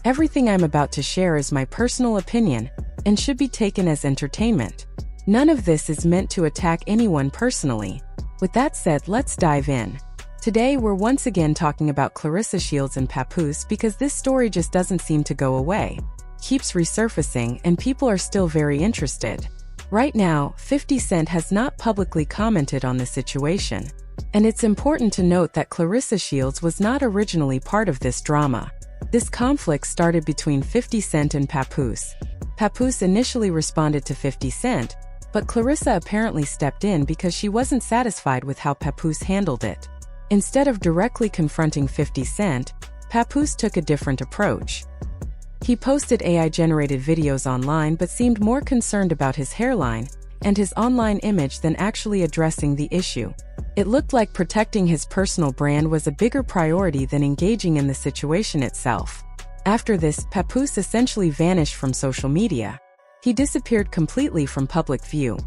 Everything I'm about to share is my personal opinion and should be taken as entertainment. None of this is meant to attack anyone personally. With that said, let's dive in. Today we're once again talking about Claressa Shields and Papoose because this story just doesn't seem to go away. Keeps resurfacing and people are still very interested. Right now, 50 Cent has not publicly commented on the situation. And it's important to note that Claressa Shields was not originally part of this drama. This conflict started between 50 Cent and Papoose. Papoose initially responded to 50 Cent, but Claressa apparently stepped in because she wasn't satisfied with how Papoose handled it. Instead of directly confronting 50 Cent, Papoose took a different approach. He posted AI-generated videos online but seemed more concerned about his hairline and his online image than actually addressing the issue. It looked like protecting his personal brand was a bigger priority than engaging in the situation itself. After this, Papoose essentially vanished from social media. He disappeared completely from public view,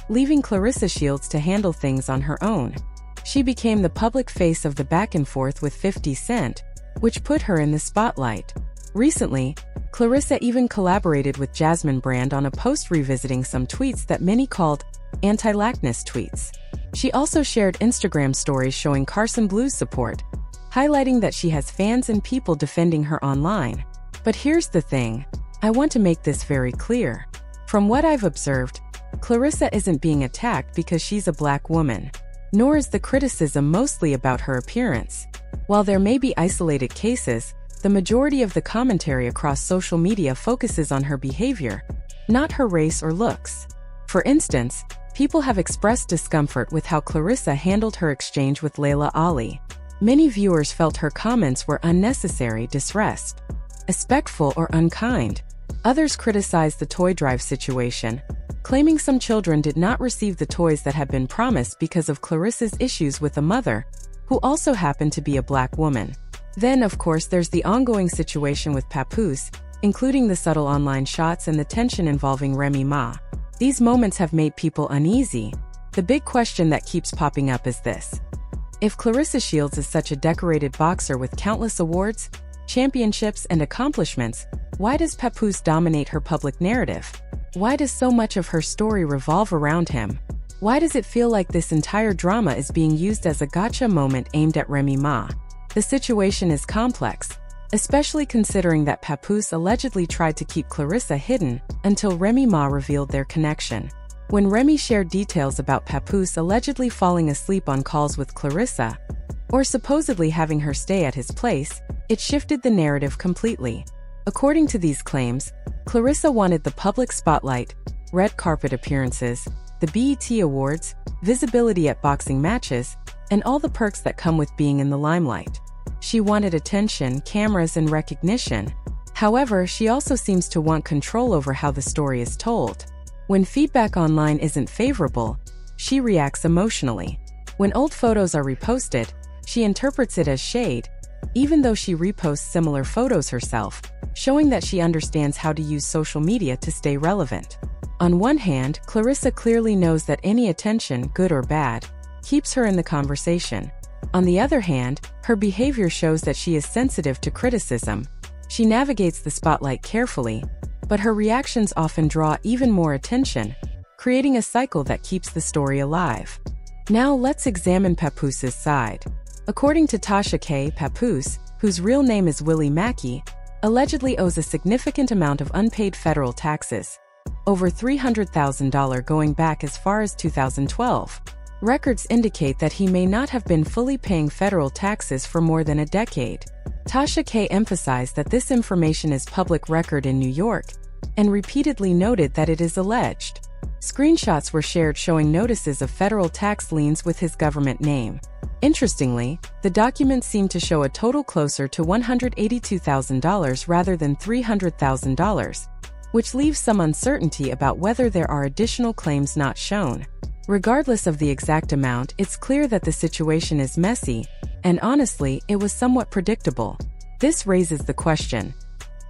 leaving Claressa Shields to handle things on her own. She became the public face of the back and forth with 50 Cent, which put her in the spotlight. Recently, Claressa even collaborated with Jasmine Brand on a post revisiting some tweets that many called anti-lackness tweets. She also shared Instagram stories showing Carson Blue's support, highlighting that she has fans and people defending her online. But here's the thing, I want to make this very clear. From what I've observed, Claressa isn't being attacked because she's a black woman, nor is the criticism mostly about her appearance. While there may be isolated cases, the majority of the commentary across social media focuses on her behavior, not her race or looks. For instance, people have expressed discomfort with how Claressa handled her exchange with Laila Ali. Many viewers felt her comments were unnecessary, disrespectful, or unkind. Others criticized the toy drive situation, claiming some children did not receive the toys that had been promised because of Claressa's issues with a mother, who also happened to be a black woman. Then, of course, there's the ongoing situation with Papoose, including the subtle online shots and the tension involving Remy Ma. These moments have made people uneasy. The big question that keeps popping up is this. If Claressa Shields is such a decorated boxer with countless awards, championships, and accomplishments, why does Papoose dominate her public narrative? Why does so much of her story revolve around him? Why does it feel like this entire drama is being used as a gotcha moment aimed at Remy Ma? The situation is complex, especially considering that Papoose allegedly tried to keep Claressa hidden until Remy Ma revealed their connection. When Remy shared details about Papoose allegedly falling asleep on calls with Claressa, or supposedly having her stay at his place, it shifted the narrative completely. According to these claims, Claressa wanted the public spotlight, red carpet appearances, the BET Awards, visibility at boxing matches, and all the perks that come with being in the limelight. She wanted attention, cameras, and recognition. However, she also seems to want control over how the story is told. When feedback online isn't favorable, she reacts emotionally. When old photos are reposted, she interprets it as shade, even though she reposts similar photos herself, showing that she understands how to use social media to stay relevant. On one hand, Claressa clearly knows that any attention, good or bad, keeps her in the conversation. On the other hand, her behavior shows that she is sensitive to criticism. She navigates the spotlight carefully, but her reactions often draw even more attention, creating a cycle that keeps the story alive. Now let's examine Papoose's side. According to Tasha K., Papoose, whose real name is Willie Mackey, allegedly owes a significant amount of unpaid federal taxes, over $300,000 going back as far as 2012. Records indicate that he may not have been fully paying federal taxes for more than a decade. Tasha K. emphasized that this information is public record in New York, and repeatedly noted that it is alleged. Screenshots were shared showing notices of federal tax liens with his government name. Interestingly, the documents seem to show a total closer to $182,000 rather than $300,000, which leaves some uncertainty about whether there are additional claims not shown. Regardless of the exact amount, it's clear that the situation is messy, and honestly, it was somewhat predictable. This raises the question,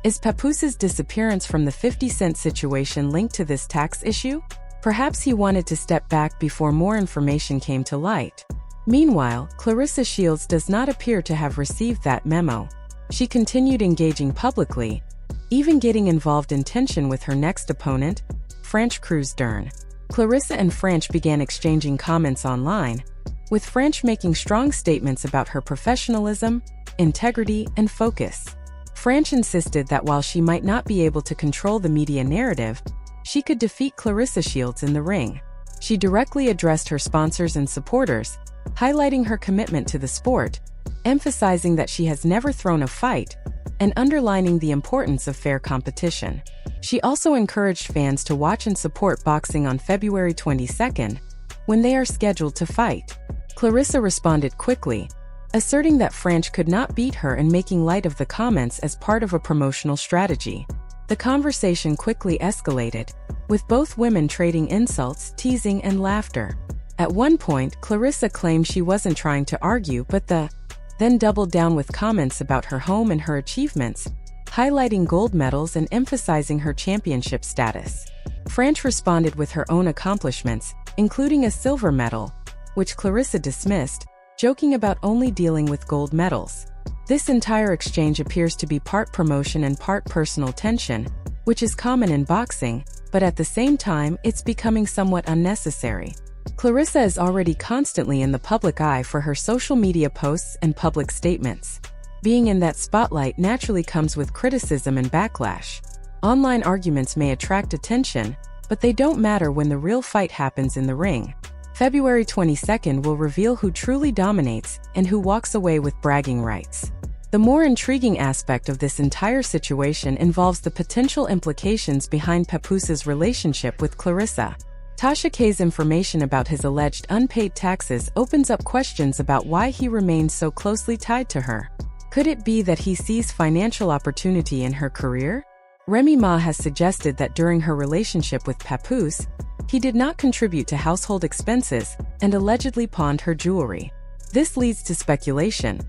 is Papoose's disappearance from the 50 Cent situation linked to this tax issue? Perhaps he wanted to step back before more information came to light. Meanwhile, Claressa Shields does not appear to have received that memo. she continued engaging publicly, even getting involved in tension with her next opponent, Franchón Crews-Dezurn. Claressa and Franch began exchanging comments online, with Franch making strong statements about her professionalism, integrity, and focus. Franch insisted that while she might not be able to control the media narrative, she could defeat Claressa Shields in the ring. She directly addressed her sponsors and supporters, highlighting her commitment to the sport, emphasizing that she has never thrown a fight, and underlining the importance of fair competition. She also encouraged fans to watch and support boxing on February 22nd, when they are scheduled to fight. Claressa responded quickly, asserting that Franch could not beat her and making light of the comments as part of a promotional strategy. The conversation quickly escalated, with both women trading insults, teasing, and laughter. At one point, Claressa claimed she wasn't trying to argue but then doubled down with comments about her home and her achievements, highlighting gold medals and emphasizing her championship status. Franch responded with her own accomplishments, including a silver medal, which Claressa dismissed, joking about only dealing with gold medals. This entire exchange appears to be part promotion and part personal tension, which is common in boxing, but at the same time, it's becoming somewhat unnecessary. Claressa is already constantly in the public eye for her social media posts and public statements. Being in that spotlight naturally comes with criticism and backlash. Online arguments may attract attention, but they don't matter when the real fight happens in the ring. February 22nd will reveal who truly dominates and who walks away with bragging rights. The more intriguing aspect of this entire situation involves the potential implications behind Papoose's relationship with Claressa. Tasha K's information about his alleged unpaid taxes opens up questions about why he remains so closely tied to her. Could it be that he sees financial opportunity in her career? Remy Ma has suggested that during her relationship with Papoose, he did not contribute to household expenses and allegedly pawned her jewelry. This leads to speculation.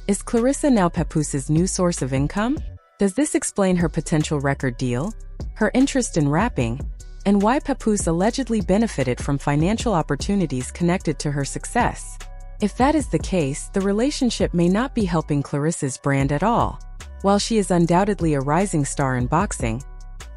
Is Claressa now Papoose's new source of income? Does this explain her potential record deal, her interest in rapping, and why Papoose allegedly benefited from financial opportunities connected to her success? If that is the case, the relationship may not be helping Claressa's brand at all. While she is undoubtedly a rising star in boxing,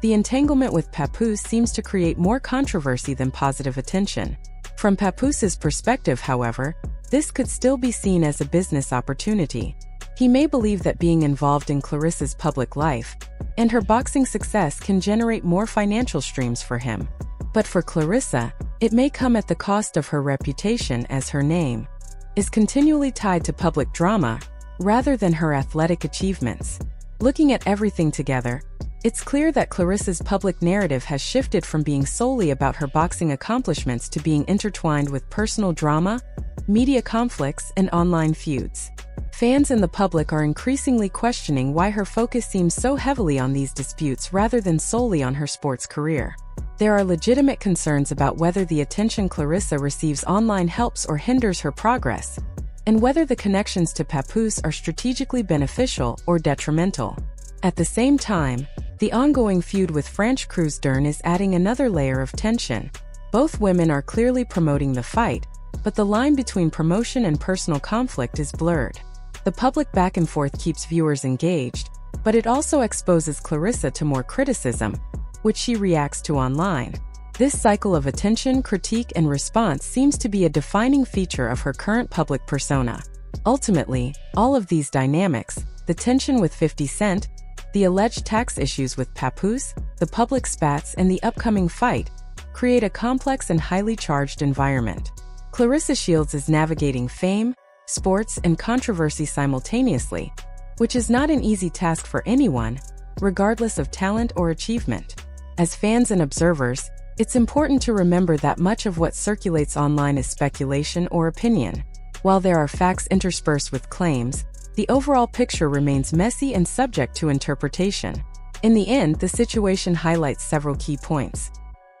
the entanglement with Papoose seems to create more controversy than positive attention. From Papoose's perspective, however, this could still be seen as a business opportunity. He may believe that being involved in Claressa's public life and her boxing success can generate more financial streams for him. But for Claressa, it may come at the cost of her reputation, as her name is continually tied to public drama rather than her athletic achievements. Looking at everything together, it's clear that Claressa's public narrative has shifted from being solely about her boxing accomplishments to being intertwined with personal drama, media conflicts, and online feuds. Fans and the public are increasingly questioning why her focus seems so heavily on these disputes rather than solely on her sports career. There are legitimate concerns about whether the attention Claressa receives online helps or hinders her progress, and whether the connections to Papoose are strategically beneficial or detrimental. At the same time, the ongoing feud with Franchón Crews-Dezurn is adding another layer of tension. Both women are clearly promoting the fight, but the line between promotion and personal conflict is blurred. The public back and forth keeps viewers engaged, but it also exposes Claressa to more criticism, which she reacts to online. This cycle of attention, critique, and response seems to be a defining feature of her current public persona. Ultimately, all of these dynamics, the tension with 50 Cent, the alleged tax issues with Papoose, the public spats, and the upcoming fight, create a complex and highly charged environment. Claressa Shields is navigating fame, sports, and controversy simultaneously, which is not an easy task for anyone, regardless of talent or achievement. As fans and observers, it's important to remember that much of what circulates online is speculation or opinion. While there are facts interspersed with claims, the overall picture remains messy and subject to interpretation. In the end, the situation highlights several key points.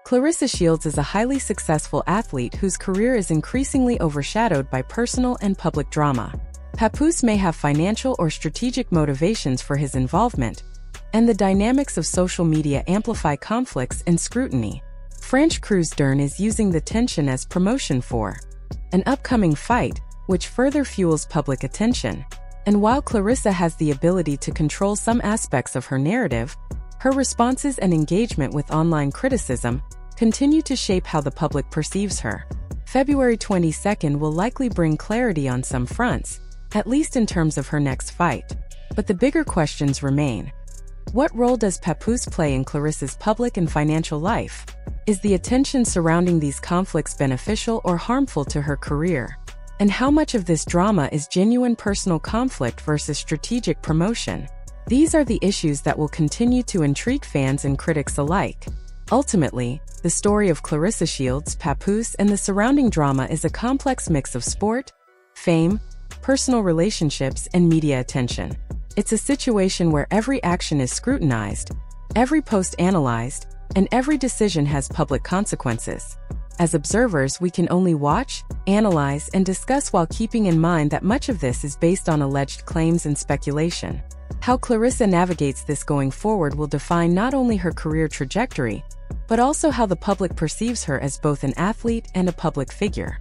Claressa Shields is a highly successful athlete whose career is increasingly overshadowed by personal and public drama. Papoose may have financial or strategic motivations for his involvement, and the dynamics of social media amplify conflicts and scrutiny. Franchón Crews-Dezurn is using the tension as promotion for an upcoming fight, which further fuels public attention. And while Claressa has the ability to control some aspects of her narrative, her responses and engagement with online criticism continue to shape how the public perceives her. February 22nd will likely bring clarity on some fronts, at least in terms of her next fight. But the bigger questions remain. What role does Papoose play in Claressa's public and financial life? Is the attention surrounding these conflicts beneficial or harmful to her career? And how much of this drama is genuine personal conflict versus strategic promotion? These are the issues that will continue to intrigue fans and critics alike. Ultimately, the story of Claressa Shields, Papoose, and the surrounding drama is a complex mix of sport, fame, personal relationships, and media attention. It's a situation where every action is scrutinized, every post analyzed, and every decision has public consequences. As observers, we can only watch, analyze, and discuss while keeping in mind that much of this is based on alleged claims and speculation. How Claressa navigates this going forward will define not only her career trajectory, but also how the public perceives her as both an athlete and a public figure.